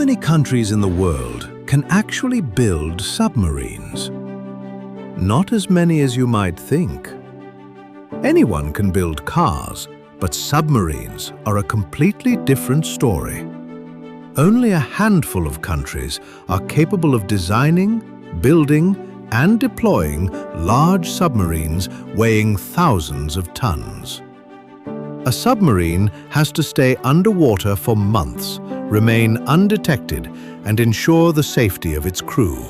many countries in the world can actually build submarines? Not as many as you might think. Anyone can build cars, but submarines are a completely different story. Only a handful of countries are capable of designing, building, and deploying large submarines weighing thousands of tons. A submarine has to stay underwater for months, remain undetected, and ensure the safety of its crew.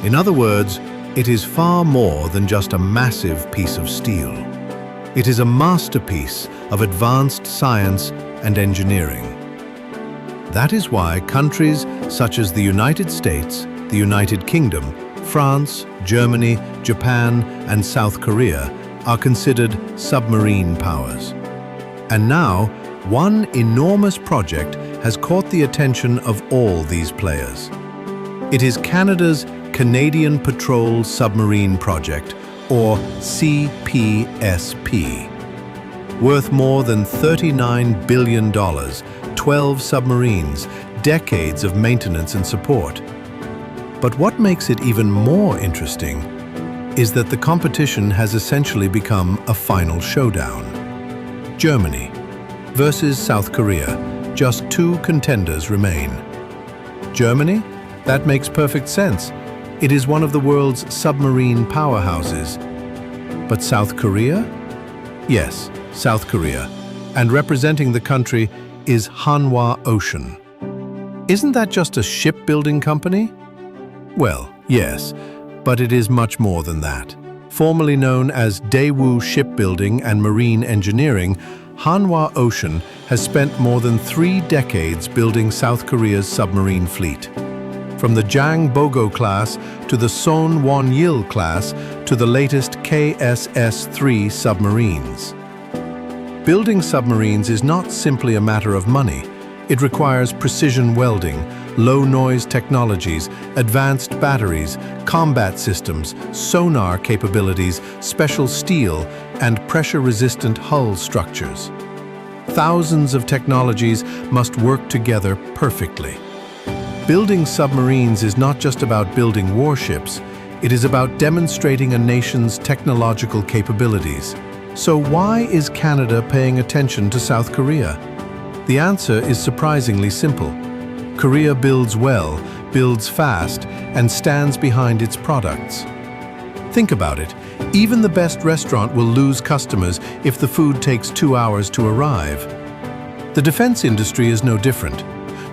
In other words, it is far more than just a massive piece of steel. It is a masterpiece of advanced science and engineering. That is why countries such as the United States, the United Kingdom, France, Germany, Japan, and South Korea are considered submarine powers. And now, one enormous project has caught the attention of all these players. It is Canada's Canadian Patrol Submarine Project, or CPSP. Worth more than $39 billion, 12 submarines, decades of maintenance and support. But what makes it even more interesting is that the competition has essentially become a final showdown. Germany versus South Korea. Just two contenders remain. Germany? That makes perfect sense. It is one of the world's submarine powerhouses. But South Korea? Yes, South Korea. And representing the country is Hanwha Ocean. Isn't that just a shipbuilding company? Well, yes, but it is much more than that. Formerly known as Daewoo Shipbuilding and Marine Engineering, Hanwha Ocean has spent more than 3 decades building South Korea's submarine fleet. From the Jang Bogo class to the Son Won-il class to the latest KSS-3 submarines. Building submarines is not simply a matter of money. It requires precision welding, low-noise technologies, advanced batteries, combat systems, sonar capabilities, special steel, and pressure-resistant hull structures. Thousands of technologies must work together perfectly. Building submarines is not just about building warships, it is about demonstrating a nation's technological capabilities. So why is Canada paying attention to South Korea? The answer is surprisingly simple. Korea builds well, builds fast, and stands behind its products. Think about it. Even the best restaurant will lose customers if the food takes 2 hours to arrive. The defense industry is no different.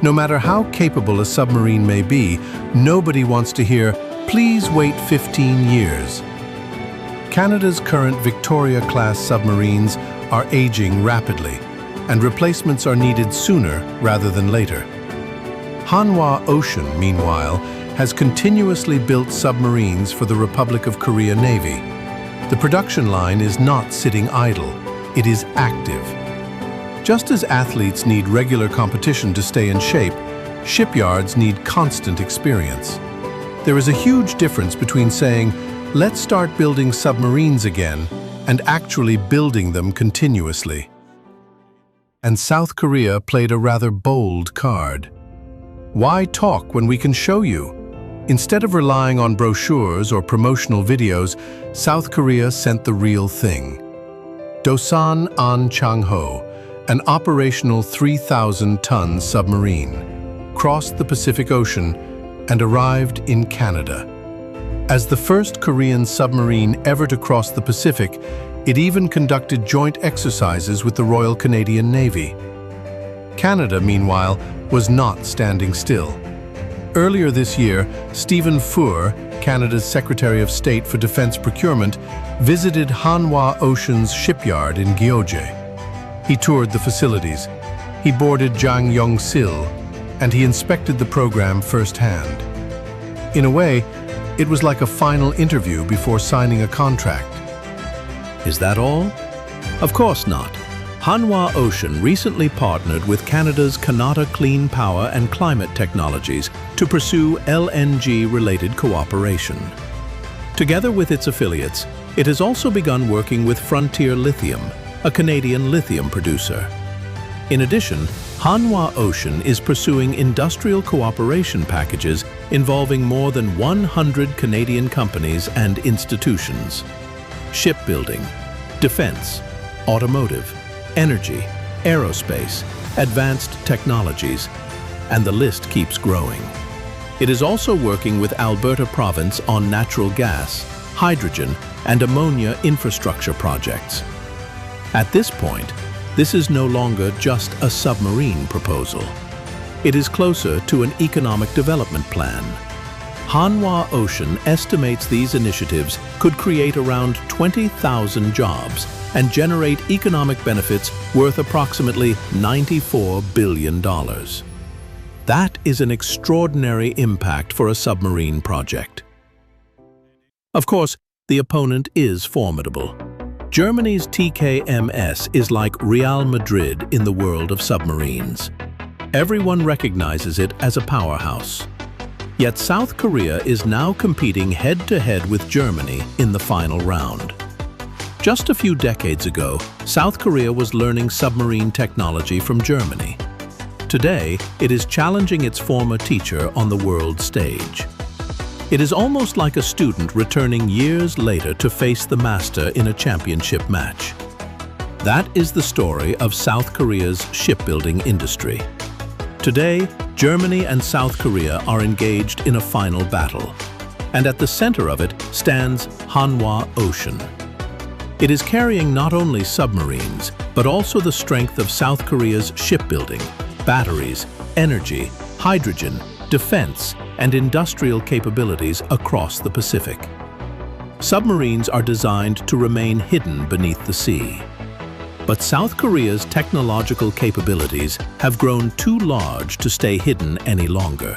No matter how capable a submarine may be, nobody wants to hear, "Please wait 15 years." Canada's current Victoria-class submarines are aging rapidly, and replacements are needed sooner rather than later. Hanwha Ocean, meanwhile, has continuously built submarines for the Republic of Korea Navy. The production line is not sitting idle, it is active. Just as athletes need regular competition to stay in shape, shipyards need constant experience. There is a huge difference between saying, "Let's start building submarines again," and actually building them continuously. And South Korea played a rather bold card. Why talk when we can show you? Instead of relying on brochures or promotional videos, South Korea sent the real thing. Dosan An Chang-ho, an operational 3,000-ton submarine, crossed the Pacific Ocean and arrived in Canada. As the first Korean submarine ever to cross the Pacific, it even conducted joint exercises with the Royal Canadian Navy. Canada, meanwhile, was not standing still. Earlier this year, Stephen Fuhr, Canada's Secretary of State for Defense Procurement, visited Hanwha Ocean's shipyard in Gyeoje. He toured the facilities, he boarded Jang Yong-sil, and he inspected the program firsthand. In a way, it was like a final interview before signing a contract. Is that all? Of course not. Hanwha Ocean recently partnered with Canada's Canada Clean Power and Climate Technologies to pursue LNG-related cooperation. Together with its affiliates, it has also begun working with Frontier Lithium, a Canadian lithium producer. In addition, Hanwha Ocean is pursuing industrial cooperation packages involving more than 100 Canadian companies and institutions. Shipbuilding, defense, automotive, energy, aerospace, advanced technologies, and the list keeps growing. It is also working with Alberta Province on natural gas, hydrogen, and ammonia infrastructure projects. At this point, this is no longer just a submarine proposal. It is closer to an economic development plan. Hanwha Ocean estimates these initiatives could create around 20,000 jobs and generate economic benefits worth approximately $94 billion. That is an extraordinary impact for a submarine project. Of course, the opponent is formidable. Germany's TKMS is like Real Madrid in the world of submarines. Everyone recognizes it as a powerhouse. Yet South Korea is now competing head-to-head with Germany in the final round. Just a few decades ago, South Korea was learning submarine technology from Germany. Today, it is challenging its former teacher on the world stage. It is almost like a student returning years later to face the master in a championship match. That is the story of South Korea's shipbuilding industry. Today, Germany and South Korea are engaged in a final battle, and at the center of it stands Hanwha Ocean. It is carrying not only submarines, but also the strength of South Korea's shipbuilding, batteries, energy, hydrogen, defense, and industrial capabilities across the Pacific. Submarines are designed to remain hidden beneath the sea. But South Korea's technological capabilities have grown too large to stay hidden any longer.